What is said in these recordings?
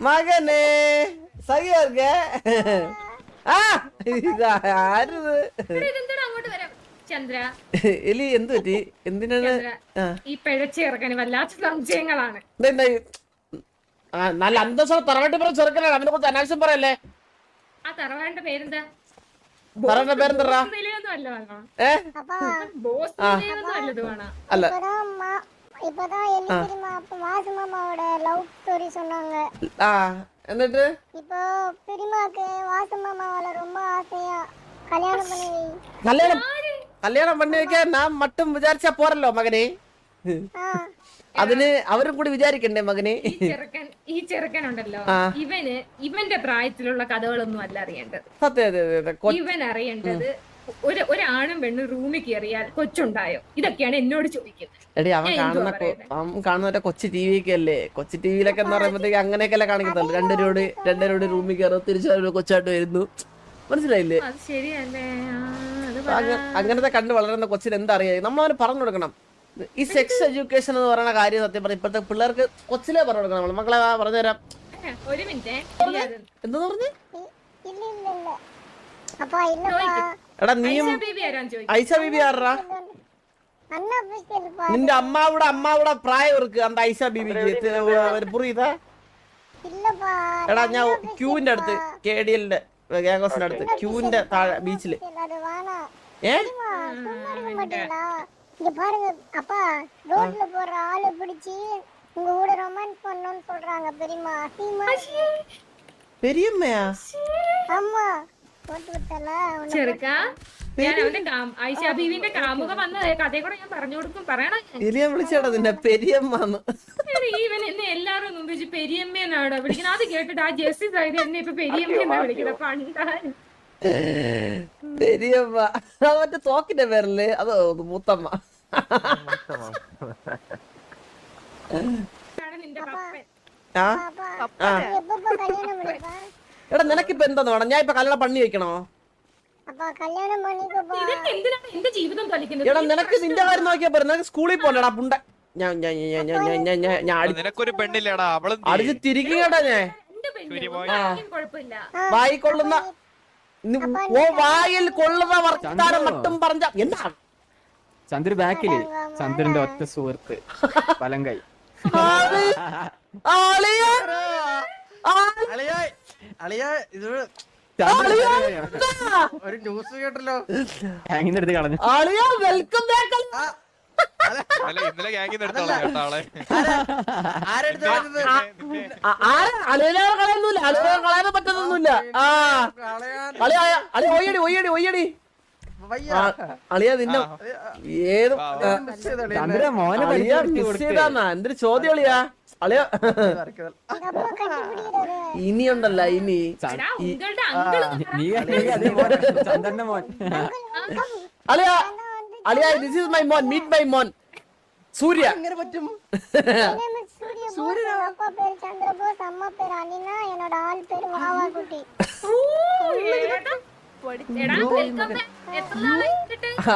മകനെ സഹിയാർക്ക എലി എന്ത് പറ്റി? എന്തിനാണ് ഈ പിഴച്ചിറക്കാന് വല്ലാത്ത സംശയങ്ങളാണ്. നല്ല അന്തസ്സോ തറവാട്ടി പറഞ്ഞ ചെറുക്കനാണ്. അവനെ കുറിച്ച് അനാവശ്യം പറയല്ലേ. ആ തറവാടിന്റെ പേരെന്താ? തറവാടിന്റെ പേരെന്താ? അല്ല എന്നിട്ട് കല്യാണം பண்ணி வைக்க ഞാൻ മട്ടും വിചാരിച്ചാ പോരല്ലോ മകനെ. അതിന് അവരും കൂടി വിചാരിക്കണ്ടേ മകനെ? ഈ ചെറുക്കനുണ്ടല്ലോ, ഇവന്റെ പ്രായത്തിലുള്ള കഥകളൊന്നും അല്ല അറിയേണ്ടത്. ഇവൻ അറിയേണ്ടത് ഒരാണും പെണ്ണും റൂമിൽ കയറിയാൽ കൊച്ചുണ്ടായോ, ഇതൊക്കെയാണ് എന്നോട് ചോദിക്കുന്നത്. എടി അവൻ കാണുന്ന കൊച്ചു ടി വി ഒക്കെ അല്ലേ. കൊച്ചു ടി വിയിലൊക്കെ എന്ന് പറയുമ്പോഴത്തേക്ക് അങ്ങനെയൊക്കെ അല്ലേ കാണിക്കത്തുള്ളൂ. രണ്ടുപേരോട് റൂമിൽ കയറും, തിരിച്ചു കൊച്ചായിട്ട് വരുന്നു. മനസ്സിലായില്ലേ? അങ്ങനത്തെ കണ്ട് വളരുന്ന കൊച്ചിന് എന്താ അറിയാം. നമ്മളവന് പറഞ്ഞു കൊടുക്കണം. ഈ സെക്സ് എഡ്യൂക്കേഷൻ എന്ന് പറയുന്ന കാര്യം സത്യം പറഞ്ഞ ഇപ്പോഴത്തെ പിള്ളേർക്ക് കൊച്ചിലേ പറഞ്ഞു കൊടുക്കണം. നമ്മൾ മക്കളെ പറഞ്ഞുതരാം. ഒരു മിനിറ്റ്, എന്താ പറഞ്ഞു? എടാ നീയും ഐഷ ബീബി ആറാ? നിന്റെ അമ്മാവിടെ പ്രായം ഇருக்கு அந்த ഐഷ ബീബിക്ക് പുറിയതാ? എടാ ഞാൻ ക്യൂവിന്റെ അടുത്ത് KDLന്റെ ഗാംഗോസിന്റെ അടുത്ത് ക്യൂവിന്റെ താഴെ ബീച്ചില് இங்க பாருங்க அப்பா, ரோட்ல போற ஆளை பிடிச்சி உங்க கூட ரொமான்ஸ் பண்ணனும்னு சொல்றாங்க பெரியம்மா. பெரியம்மையா? ஆமா, போட்டு விட்டல ചെറുക്ക. ഞാൻ അവന്റെ ഐഷ ബീവിന്റെ കാമുക വന്ന കഥയെ കൂടെ ഞാൻ പറഞ്ഞു കൊടുക്കും. പറയണം എലിയാൻ വിളിച്ചേടാ നിന്നെ പെരിയമ്മന്ന്. ഈവൻ എന്നെ എല്ലാരും ഒന്നും വിളിച്ച് പെരിയമ്മേനാടോ വിളിക്കുന്നത്. അത് കേട്ടിട്ട് ആ ജെസ്സി സൈഡ് എന്നെ ഇപ്പൊ പെരിയമ്മ വിളിക്കുന്നത്. പണ്ടാണ് പെരിയമ്മ. മറ്റേ തോക്കിന്റെ പേരല്ലേ? അതോ മൂത്തമ്മ? എടാ നിനക്കിപ്പോ എന്താന്ന് വേണം? ഞാൻ ഇപ്പൊ കല്യാണം പണി വെക്കണോ? എടാ നിനക്ക് നിന്റെ കാര്യം നോക്കിയാ പോരെ. നിനക്ക് സ്കൂളിൽ പോണ്ടടാ പുണ്ട. അടിച്ച് തിരികെടാ ഞാൻ. വായിക്കൊള്ളുന്ന വായിൽ കൊള്ളുന്ന വർത്താനം മട്ടും പറഞ്ഞ എന്താ? ചന്ദ്ര ബാക്കില് ചന്ദ്രന്റെ ഒറ്റ സുഹൃത്ത് വലങ്കൈ. ഒരു ന്യൂസ് കേട്ടല്ലോ. ഹാങ്ങിന്റെ കളഞ്ഞു. കളയാൻ പറ്റുന്നൊന്നുമില്ല. അളിയാ നിന്നെ ഏത് എന്തൊരു ചോദ്യം അളിയാ. അളിയ ഇനിയുണ്ടല്ല ഇനി ചന്ദ്രന്റെ മോൻ. അളിയ അളിയ ദിസ് ഈസ് മൈ മോൻ. മീറ്റ് മൈ മോൻ സൂര്യ. എങ്ങനെ പറ്റും?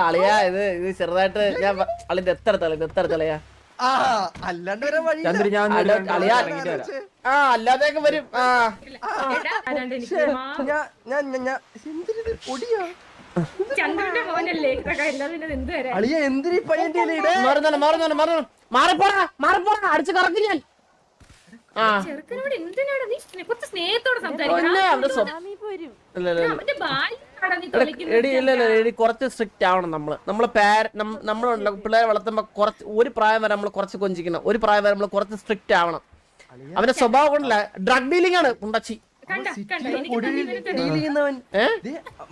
അളിയാ ഇത് ചെറുതായിട്ട് ഞാൻ അളിന്റെ എത്ര തളയാ. അല്ലാതെയൊക്കെ വരും. അടിച്ചു കറക്കി ഞാൻ. കുറച്ച് സ്ട്രിക്റ്റ് ആവണം നമ്മള് പിള്ളേരെ വളർത്തുമ്പോ കുറച്ച് ഒരു പ്രായം വരെ നമ്മൾ കുറച്ച് കൊഞ്ചിക്കണം. ഒരു പ്രായം വരെ നമ്മൾ കുറച്ച് സ്ട്രിക്റ്റ് ആവണം. അവന്റെ സ്വഭാവം കൊണ്ടല്ല, ഡ്രഗ് ഡീലിംഗ് ആണ് പുണ്ടച്ചി.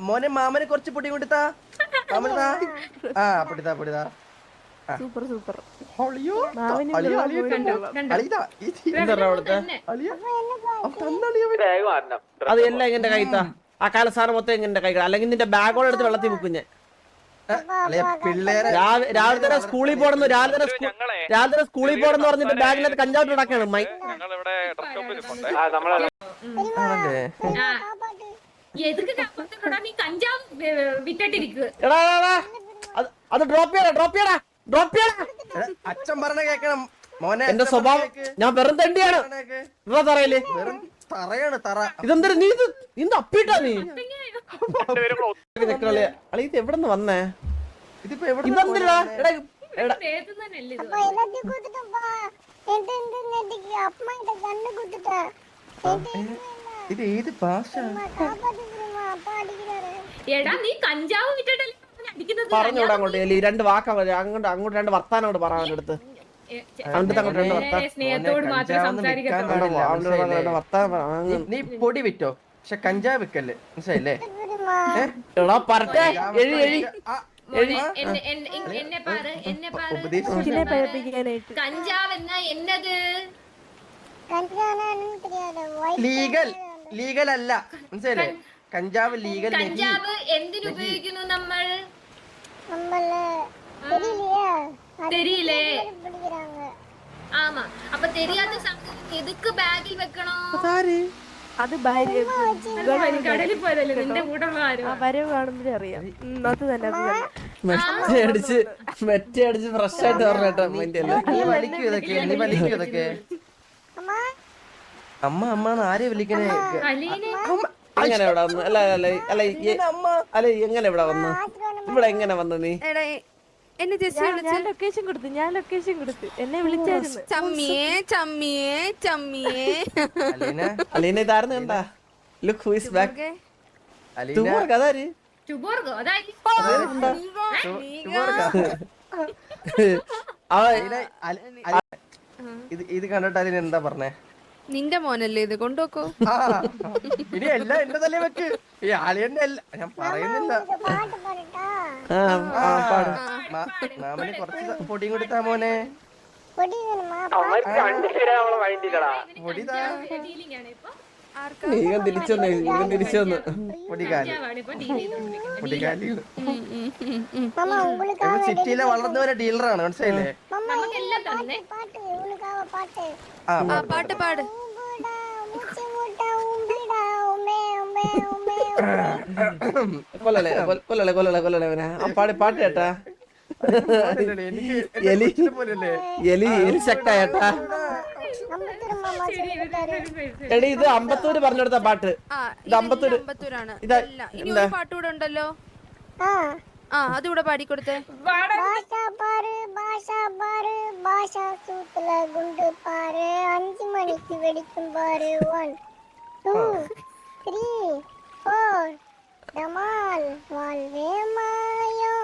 മോനെ മാമനെ കുറച്ച് പൊടി കൊടുത്താ. പൊടിതാ സൂപ്പർ സൂപ്പർ. അത് എല്ലാം എന്റെ കൈത്താ. ആ കാല സാറ് മൊത്തം എങ്ങനെ കൈ, അല്ലെങ്കിൽ നിന്റെ ബാഗോടെ എടുത്ത് വെള്ളത്തിൽ വെക്കും ഞാൻ. രാവിലെ തന്നെ സ്കൂളിൽ പോണെന്ന് സ്കൂളിൽ പോണെന്ന് പറഞ്ഞിട്ട് ബാഗിനകത്ത് കഞ്ചാവ് ഇടക്കാണ്. എതുക്ക് കാപ്പത്തോടാ നീ കഞ്ചാവ് വിറ്റിട്ടിരിക്കുക എടാ അത് ഡ്രോപ്പ് ചെയ്യടാ അച്ഛൻ പറഞ്ഞ കേക്കണം മോനെ. എന്റെ അച്ഛൻ സ്വഭാവം പറഞ്ഞ കേക്ക്. ഞാൻ വെറും തെണ്ടിയാണ് പറഞ്ഞ കേക്ക്. എന്താ തറയില് വെറും തറയാണ് തറ. ഇതെന്താ നീ ഇത് അപ്പിട്ടാ നീ അളി ഇത് എവിടെ നിന്ന് വന്നേ ഇതിപ്പോ എവിടെ ഇതെന്തിനാ എടാ നേരത്തെ തന്നെയല്ലേ ഇത് அப்பா எல்லாத்தையும் குத்துட்டப்பா என்கிட்ட நேற்றுக்கு அப்பா கிட்ட கண்ணு குத்துட்டா ഇത് ഏത് ഭാഷ? காப்பாத்துமா அப்பா அடிக்கிறாரு എടാ നീ കഞ്ചാവ് വിറ്റിട്ടല്ലേ അവനെ അടിക്കുന്നത് പറഞ്ഞോടാ അങ്ങോട്ട് എലി രണ്ട് വാക്കാ അങ്ങോട്ട് രണ്ട് വർത്താനം അങ്ങോട്ട് പറയാൻ അടുത്ത് അങ്ങോട്ട് അങ്ങോട്ട് രണ്ട് വർത്താനം സ്നേഹത്തോട് മാത്രമേ സംസാരിക്കത്തുള്ളൂ രണ്ട് വർത്താനം പറ. അങ്ങ് നീ പൊടി വിറ്റോ, പക്ഷെ കഞ്ചാവ് വിക്കല്ലേ, മനസ്സിലായില്ലേ? குத்துமா എടാ പറട്ടെ എഴി ആ, എന്നെ പാറ് ഉപദേശിച്ചു. കഞ്ചാവ് എന്നാ എന്നത് கஞ்சானா தெரியாது ലീഗൽ അല്ല, മനസ്സിലായില്ലേ? കഞ്ചാവ് ലീഗൽ കഞ്ചാവ് എന്തിനുപയോഗിക്കുന്നു നമ്മൾ நம்மள தெரியலையா തെരിയില്ലേ பிடிக்கிறாங்க ആമാ അപ്പൊ തെരിയാത്ത സംഗതി എതുക്ക് ബാഗിൽ വെക്കണോ അത് ഭാര്യ കടലിൽ പോയതല്ലേ നിന്റെ കൂടെ ഉള്ള ആരോ വരവ് കാണുമ്പോഴേ അറിയാം അത് തന്നെ മെറ്റ അടിച്ച് ഫ്രഷ് ആയിട്ട് പറഞ്ഞേട്ടാ മൈൻഡ് അല്ലേ നീ വലിക്കൂ ഇതൊക്കെ அம்மா അമ്മ അമ്മ ആരെ വിളിക്കണേ? അലീനെ എങ്ങനെ ഇവിടെ വന്നു അല്ല അല്ല അല്ല അല്ല എങ്ങനെ ഇവിടെ വന്നു ഇവിടെ എങ്ങനെ വന്നു നീ എടാ എന്നെ ജസ്റ്റ് ഞാൻ ലൊക്കേഷൻ കൊടുത്തു എന്നെ വിളിച്ചായിരുന്നു ചമ്മിയേ അലീന, അലീന ഇതായിരുന്നു കണ്ടാ look who is back Aleena, തുമോർ കഥാരി ചുബോർഗോ അതായത് ഇത് കണ്ടിട്ട് അലീന എന്താ പറഞ്ഞേ? നിന്റെ മോനല്ലേ ഇത് കൊണ്ടുപോക്കോ. ആ, ഇനി എല്ലാം എന്റെ തലേ വെക്ക്. ഈ അളിയന്റെ അല്ല, ഞാൻ പറയുന്നില്ല. பாட்டு பாடட்டா പാട് മാമന് കുറച്ച് പൊടിയും കൊടുത്താ മോനെ. பொடி வேணுமா പൊടിതാ, ഡീലിംഗ് ആണ് ഇപ്പൊ നീകം തിരിച്ചു വന്നു പൊടികാലി, കഞ്ചാവാണ് ഇപ്പൊ ഡീൽ ചെയ്തോണ്ടിരിക്കുന്നത് പൊടികാലി. மாமா உங்களுக்காக ഇവൻ സിറ്റിയിലെ വളർന്നവരെ ഡീലറാണ്, മനസ്സിലായില്ലേ? மாமா നമുക്കെല്ലാം തന്നെ பாட்டு உங்களுக்காக பாட்டு ആ, പാട്ട് പാട്. உம்புடா முச்சி முட்டா உம்பிடா உமே உமே உமே உமே കൊല്ലല്ലേ അവനെ ആ പാട്ട് കേട്ടാ എനിക്ക് എലി പോലല്ലേ? എലി ശക്തായേട്ടാ அம்பத்தூர் மாமா சொல்லிட்டாரு എടി ഇത് അമ്പത്തൂര് പറഞ്ഞെടുത്ത പാട്ട് ആ ഇത് അമ്പത്തൂര് അമ്പത്തൂരാണ്. ഇതാ ഇനി ഒരു പാട്ട് കൂടെ ഉണ്ടല്ലോ. ஆ അതുകൂടെ പാടിക്കൊടുത്തേ. பாஷா பாரு பாஷா சூத்துல குண்டு பாரு 5 மணிக்கு வெடிக்கும் பாரு 1 2 3 4 டமால் வாழ்வே மாயோ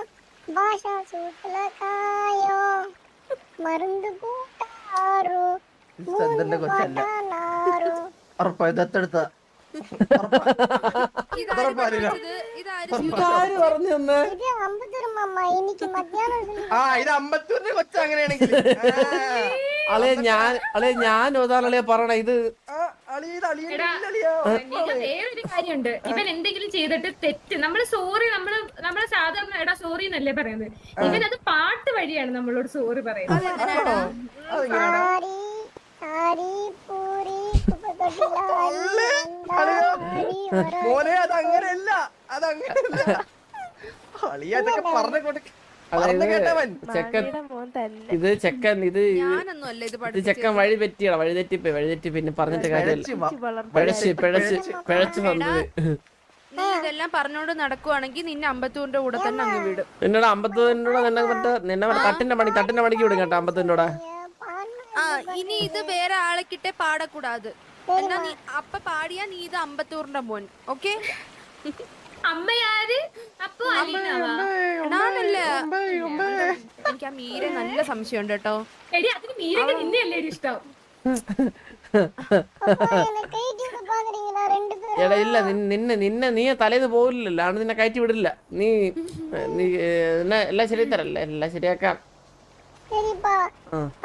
பாஷா சூத்துல காயோ மருந்து கூட்டாரோ ഇത് ചന്ദ്രന്റെ കൊച്ചല്ല. நாரோ ഉറപ്പാ ദത്തെടുത്ത. ഇതാര് പഠിപ്പിച്ചത്? ഇതാര് ആര് പറഞ്ഞു തന്നെ இது அம்பத்தூர் மாமா இன்னைக்கு மத்தியானம் சொல்லி ആ, ഇത് അമ്പത്തൂരിന്റെ കൊച്ച അങ്ങനെയാണെങ്കിൽ. അളെ ഞാൻ ഓതാളെ പറയണ ഇത് വേറൊരു കാര്യമുണ്ട്. ഇവൻ എന്തെങ്കിലും ചെയ്തിട്ട് തെറ്റ് നമ്മള് സോറി നമ്മള് സാധാരണ എടാ സോറി എന്നല്ലേ പറയുന്നത്. ഇവൻ അത് പാട്ട് വഴിയാണ് നമ്മളോട് സോറി പറയുന്നത്. சாரி சாரி பூரி குப்பத்தொட்டிலாரி வந்தாரி മോനെ അതങ്ങനെയല്ല, അതങ്ങനെയല്ല. അളിയ ഇതൊക്കെ പറഞ്ഞു കേട്ടവൻ. ചെക്കൻ മോൻ തന്നെ ഇത് ചെക്കൻ ഇത് ഞാനൊന്നും അല്ല ഇത് ഇത് പഠിപ്പിച്ചത്. ചെക്കൻ വഴിതെറ്റി പിന്നെ പറഞ്ഞിട്ട് കാര്യമില്ല പിഴച്ച് വന്നത് നീ ഇതെല്ലാം പറഞ്ഞോണ്ട് നടക്കുവാണെങ്കിൽ നിന്നെ അമ്പത്തൂരിന്റെ കൂടെ തന്നെ അങ്ങ് വിടും. എന്നോട് അമ്പത്തൂരിനോട് നിന്നെ തട്ടിന്റെ പണിക്ക് വിടും കേട്ടോ അമ്പത്തൂരിനോടെ ആ ഇനി ഇത് വേറെ ആളെക്കിട്ടേ പാടക്കൂടാது. എന്നാ നീ അപ്പ പാടിയാ നീ ഇത് അമ്പത്തൂറിന്റെ മോൻ. ഓക്കെ അമ്മയാര് അപ്പൊ അലീനവാ. ഞാനല്ല. എനിക്ക് ആ മീരെ നല്ല സംശയമുണ്ട് കേട്ടോ. എടി അതിന് മീരൊക്കെ നിന്നെയല്ലേ ഒരു ഇഷ്ടം. பாக்குறீங்களா 2 பேரும் എടാ ഇല്ല നിന്നെ നീ തലേന്ന് പോവില്ലല്ലോ ആണ് നിന്നെ കയറ്റി വിടില്ല നീ എല്ലാം ശരി തരല്ലേ എല്ലാം ശരിയാക്കാം சரிப்பா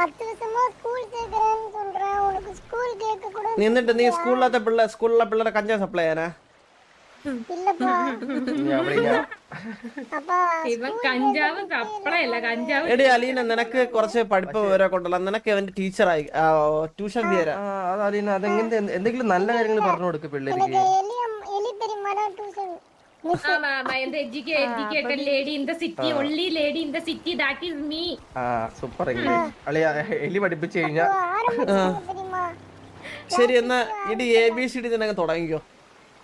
10 வருஷமா ஸ்கூல் சேர்க்கறேன்னு சொல்றேன் உனக்கு ஸ்கூல் கேட்க கூட നീ എന്നിട്ട് നീ സ്കൂളിലെ പിള്ളേരെ കഞ്ചാവ് സപ്ലൈ ചെയ്യാനാ இல்லப்பா அப்பா ഇവൻ കഞ്ചാവും കപ്പളയല്ല കഞ്ചാവ്. എടി അലീന നിനക്ക് കുറച്ച് പഠിപ്പ് വരെ കൊണ്ടല്ല നിനക്ക് അവന്റെ ടീച്ചറായി ട്യൂഷൻ ഫീ തരാം അതലീന അതെങ്ങനെ എന്തെങ്കിലും നല്ല കാര്യങ്ങൾ പറഞ്ഞു കൊടുക്ക് പിള്ളേർക്ക്. எலி தெரியுமா தான் டியூஷன் ஆமா ஆமா இந்த educated lady in the city only lady in the city that is me ആ സൂപ്പർ ഇംഗ്ലീഷ് അളിയ എലി പഠിപ്പിച്ചു കഴിഞ്ഞാ ஆரம்பிச்சு தெரியுமா ശരി എന്നാ ഇടി ABCD തന്നെ തുടങ്ങിക്കോ.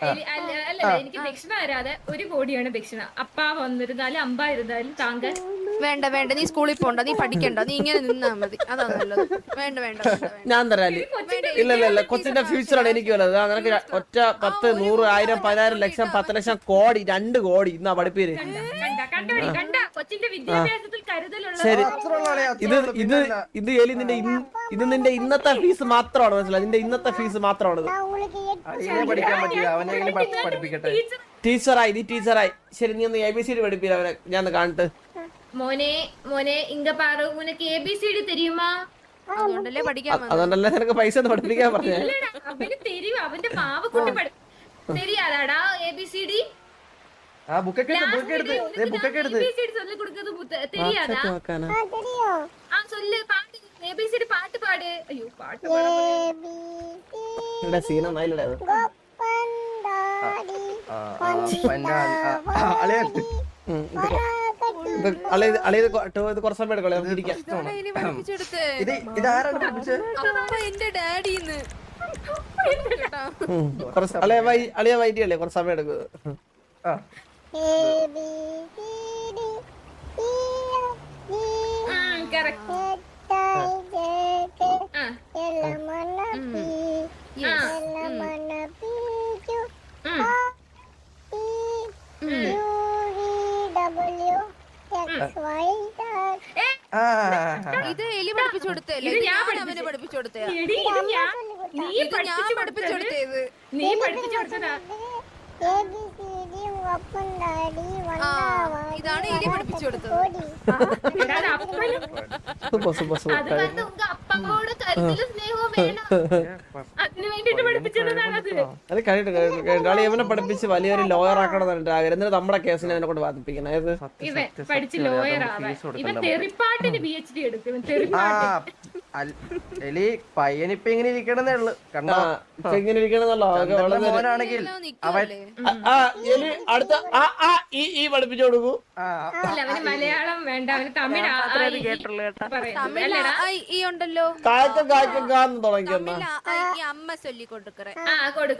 അല്ല എനിക്ക് ദക്ഷിണ വരാതെ 1 കോടിയാണ് ദക്ഷിണ. അപ്പാ വന്നിരുന്നാലും അമ്പായിരുന്നാലും താങ്കൾ വേണ്ട വേണ്ട നീ സ്കൂളിൽ പോണ്ട, നീ പഠിക്കണ്ട, നീ ഇങ്ങനെ നിന്നാ മതി, അതാ നല്ലത്. വേണ്ട വേണ്ട വേണ്ട. ഞാൻ തരാല്. ഇല്ല കൊച്ചിന്റെ ഫ്യൂച്ചറാണ് എനിക്ക് വല്ലത്. നിനക്ക് ഒറ്റ 10 100 1000 10,000 ലക്ഷം 10 ലക്ഷം കോടി 2 കോടി ഇന്നാ പഠിപ്പീര്. കണ്ട കൊച്ചിന്റെ വിദ്യാഭ്യാസത്തിൽ കരുതലുള്ള ശരി അത്രയുള്ള അളിയ ഇത് എലി നിന്റെ ഇന്നത്തെ ഫീസ് മാത്രമാണ്. മനസ്സിലായി? നിന്റെ ഇന്നത്തെ ഫീസ് മാത്രമാണ്. நான் உங்களுக்கு അളിയനെ പഠിക്കാൻ പറ്റില്ല അവനെ എങ്ങനെ പഠിപ്പിക്കട്ടെ. ടീച്ചറായി നീ ടീച്ചറായി. ശരി നീ ഒന്ന് ABCD പഠിപ്പില്ല അവനെ. ഞാൻ ഒന്ന് കാണട്ടെ. മോനെ ഇങ്ങ പാറു ഉനക്ക് ABCD தெரியுமா? അതുകൊണ്ടല്ലേ പഠിക്കാൻ വന്നത്. അതുകൊണ്ടല്ലേ നിനക്ക് പൈസ ഒന്ന് പഠിപ്പിക്കാൻ പറഞ്ഞേ. ഇല്ലടാ, അവന് തരും. അവന്റെ മാവ കൊണ്ട് தெரியாதாடா ABCD? ആ ബുക്കൊക്കെ എടുത്ത് ബുക്കൊക്കെ എടുത്ത് ABCD சொல்லி கொடுக்கிறது தெரியாதா? നോക്കാനാ தெரியும் சொல்லு പാട്ട് ABCD പാട്ട് പാട്. അയ്യോ പാട്ട് ഇവിടെ സീന നല്ലല്ലേ അത്. கோப்பந்தாடி അളിയ ഇത് കുറച്ച് സമയം എടുക്കോളെ നമുക്ക് ഇരിക്കാം. ഇതാണോ ഇനി പഠിപ്പിച്ചെടുത്തേ? ഇതാരാണ് പഠിപ്പിച്ചത്? അപ്പ എന്റെ ഡാഡിന്ന്. അളിയ വൈകിട്ടല്ലേ കുറച്ച് സമയം എടുക്കും. ആ ABCD കറക്റ്റ്. ഇത് എലി പഠിപ്പിച്ചു കൊടുത്തല്ലേ? ഇത് ഞാൻ അവനെ പഠിപ്പിച്ചു കൊടുത്തേ? എടി, ഇത് നീ ഇത് ഞാൻ പഠിപ്പിച്ചു കൊടുത്തേത്. നീ പഠിപ്പിച്ചു കൊടുത്തതാ. ആ ഇതാണ് എലി പഠിപ്പിച്ചു കൊടുത്തത്. എടാ, അത് അപ്പനും അത് വന്ന് ഉങ്ക അപ്പമ്മോട് കരുതലും സ്നേഹവും വേണം. അതിന് വേണ്ടിട്ട് പഠിപ്പിച്ചതാണത്. അത് കഴിഞ്ഞിട്ട് അളി ഇവനെ പഠിപ്പിച്ച് വലിയൊരു ലോയർ ആക്കണം ആഗ്രഹം. എന്നിട്ട് നമ്മുടെ കേസിനെ അവനെ കൊണ്ട് വാദിപ്പിക്കണം. ഏത് ഇവൻ പഠിച്ച് ലോയർ ആവാൻ. ഇവൻ തെറിപ്പാട്ടിന് PhD എടുക്കും. ഇവൻ ആ തെറിപ്പാട്ട്. എലി പയ്യനിപ്പ ഇങ്ങനെ ഇരിക്കണമെന്നേ ഉള്ളു. കണ്ടോ ഇപ്പൊ ഇങ്ങനെ ഇരിക്കണമെന്നല്ലോ. ചന്ദ്രന്റെ മോനാണെങ്കിൽ അവൻ എലി അടുത്ത ഈ പഠിപ്പിച്ചു കൊടുക്കൂ. അല്ല അവന് മലയാളം വേണ്ട, അവന് തമിഴ് തമിഴ് ഈ ഉണ്ടല്ലോ, കാന്ന് തുടങ്ങിയെന്ന തമിഴ് ഈ അമ്മ ചൊല്ലി കൊടുക്കറേ. കൊടു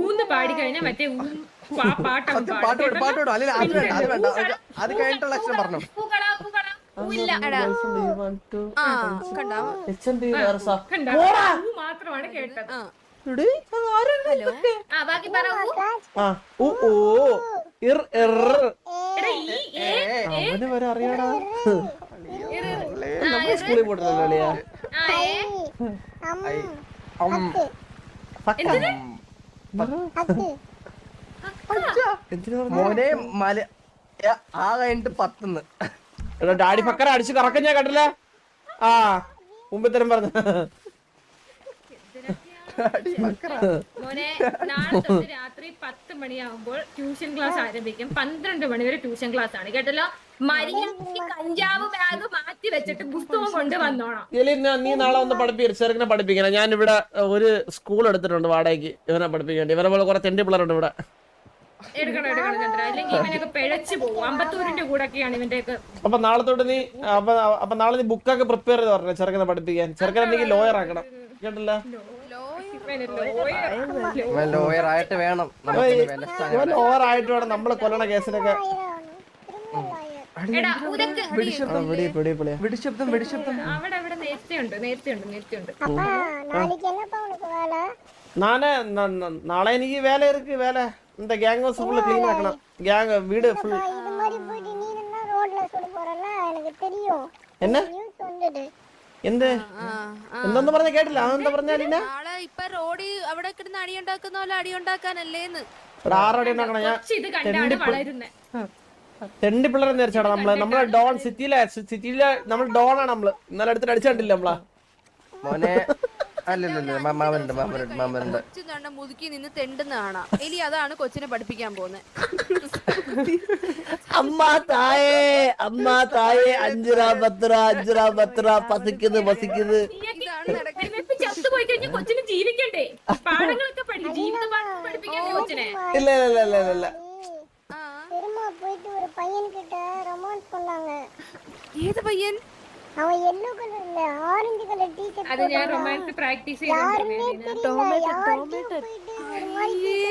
ഊന്ന് പാടി കഴിഞ്ഞാൽ മറ്റേ പാട്ടാവും. പാട്ട് പാട്ടോടും അല്ലെങ്കിൽ അത് വേണ്ട അത് വേണ്ട അത് കഴിഞ്ഞിട്ടുള്ള അക്ഷരം പറഞ്ഞു. മാത്രമാണ് കേട്ടത്. ഹലോ ബാക്കി പറ. അവന് വരെ അറിയാടാ. നമ്മൾ സ്കൂളിൽ പോയിട്ടല്ലോ അളിയാ. മോനെ മല ആ കഴിഞ്ഞിട്ട് 10 എടാ ഡാഡി ഫക്കറ അടിച്ച് കറക്കം ഞാൻ കണ്ടില്ല. ആ മുമ്പത്തരം പറഞ്ഞ മോനെ നാളെ തൊട്ട് രാത്രി 10 മണിയാകുമ്പോൾ ട്യൂഷൻ ക്ലാസ് ആരംഭിക്കും. 12 മണി വരെ ട്യൂഷൻ ക്ലാസ് ആണ് കേട്ടല്ലോ. മര്യാദയ്ക്ക് കഞ്ചാവ് ബാഗ് മാറ്റി വെച്ചിട്ട് പുസ്തകം കൊണ്ട് വന്നോണം. നീ നാളെ ഒന്ന് പഠിപ്പിക്കും. ചെറുക്കനെ പഠിപ്പിക്കണം. ഞാൻ ഇവിടെ ഒരു സ്കൂൾ എടുത്തിട്ടുണ്ട് വാടകയ്ക്ക് ഇവനെ പഠിപ്പിക്കേണ്ടി. ഇവരെ പോലെ കുറെ തെണ്ടി പിള്ളേരുണ്ട് ഇവിടെ. എടുക്കണം ചന്ദ്ര, അല്ലെങ്കിൽ ഇവനൊക്കെ പിഴച്ചു പോകും. അമ്പത്തൂരിന്റെ കൂടെ ഒക്കെയാണ് ഇവന്റെയൊക്കെ. അപ്പൊ നാളെ തൊട്ട് നീ അപ്പൊ നാളെ നീ ബുക്കൊക്കെ പ്രിപ്പയർ ചെയ്ത് പറഞ്ഞ ചെറുക്കനെ പഠിപ്പിക്കാൻ. ചെറുക്കനെ എനിക്ക് ലോയർ ആക്കണം കേട്ടില്ല. ലോയർ ആയിട്ട് വേണം ലോയർ ആയിട്ട് വേണം നമ്മള് കൊല്ലണ കേസിനൊക്കെ. വെടിശബ്ദം അവിടെ നേരത്തെ ഉണ്ട്. നാളെ എനിക്ക് വേല ഇருக்கு. വേല എന്താ ഗ്യാങ് ഹൗസ് ഫുള്ള് ക്ലീൻ ആക്കണം. ഗ്യാങ് വീട് ഫുൾ എന്നെ എന്ത് എന്താന്ന് പറഞ്ഞ കേട്ടില്ല. അതെന്താ പറഞ്ഞാലില്ല. നാളെ ഇപ്പൊ റോഡ് അവിടെ കിടന്ന് അടിയുണ്ടാക്കുന്ന പോലെ അടിയുണ്ടാക്കാനല്ലേന്ന്. ഇവിടെ 6 അടി ഉണ്ടാക്കണം. ഞാൻ ഇത് കണ്ടാണ് വളരുന്നത്. തെണ്ടി പിള്ളേരെ നേരിച്ചാണ് നമ്മളെ ഡോൺ സിറ്റിയിലെ നമ്മൾ ഡോൺ ആണ്. നമ്മള് ഇന്നലെ എടുത്തിട്ട് അടിച്ചിട്ടില്ല നമ്മളാ മോനെ. അല്ലല്ലോ മാമനുണ്ട്. മുതുക്കി നിന്ന് തെണ്ടുന്ന കാണാം എലി. അതാണ് കൊച്ചിനെ പഠിപ്പിക്കാൻ പോകുന്നത്. അമ്മ തായേ 5 രൂപ 10 രൂപ 5 രൂപ 10 രൂപ പസിക്കുന്നത്. ഇതാണ് എന്താണ് നടക്കുന്നത്? ഇപ്പൊ ചത്തുപോയി കഴിഞ്ഞാൽ കൊച്ചിന് ജീവിക്കണ്ടേ? പാഠങ്ങളൊക്കെ പഠിക്കും, ജീവിത പാഠം പഠിപ്പിക്കണ്ടേ കൊച്ചിനെ? இல்ல இல்ல இல்ல இல்ல இல்ல ആ, பெருமா போயிட்டு ஒரு பையன்கிட்ட ரொமான்ஸ் பண்ணாங்க. ഏത് പയ്യൻ? அவன் எல்லோ கலர்ல ஆரஞ்சு கலர் டீ-ஷர்ட் അത് ഞാൻ റൊമാൻസ് പ്രാക്ടീസ് யாருமே ചെയ്തോണ്ടിരുന്നേ. தெரியல. யார்கிட்டயும் போயிட்டு ஒரு மாதிரி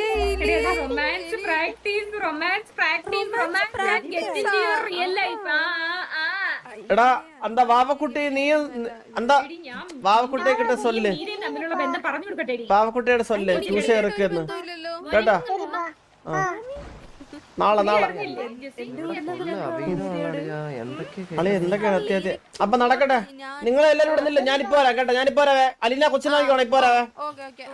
റൊമാൻസ് പ്രാക്ടീസ് റിയൽ ലൈഫ്. എടാ അന്ത വാവക്കുട്ടി നീയും അന്ത വാവക്കുട്ടിയെ കിட்ட சொல்லு നീരും തമ്മിലുള്ള ബന്ധം പറഞ്ഞു കൊടുക്കട്ടെ. വാവക്കുട്ടിയുടെ சொல்லு ട്യൂഷൻ ഇറക്കുന്നു ഇല്ലല്ലോ. കേട്ടാ നാളെ നാളെ അളി എന്തൊക്കെയാണ് അത്യാവശ്യം അപ്പൊ നടക്കട്ടെ നിങ്ങൾ എല്ലാരും ഇവിടെ നില്ല ഞാനിപ്പോ വരാം കേട്ടോ ഞാനിപ്പോ വരാവേ അലിന കൊച്ചിനെ നോക്കിക്കോണം ഇപ്പൊ വരാവേ ഓക്കെ ഓക്കെ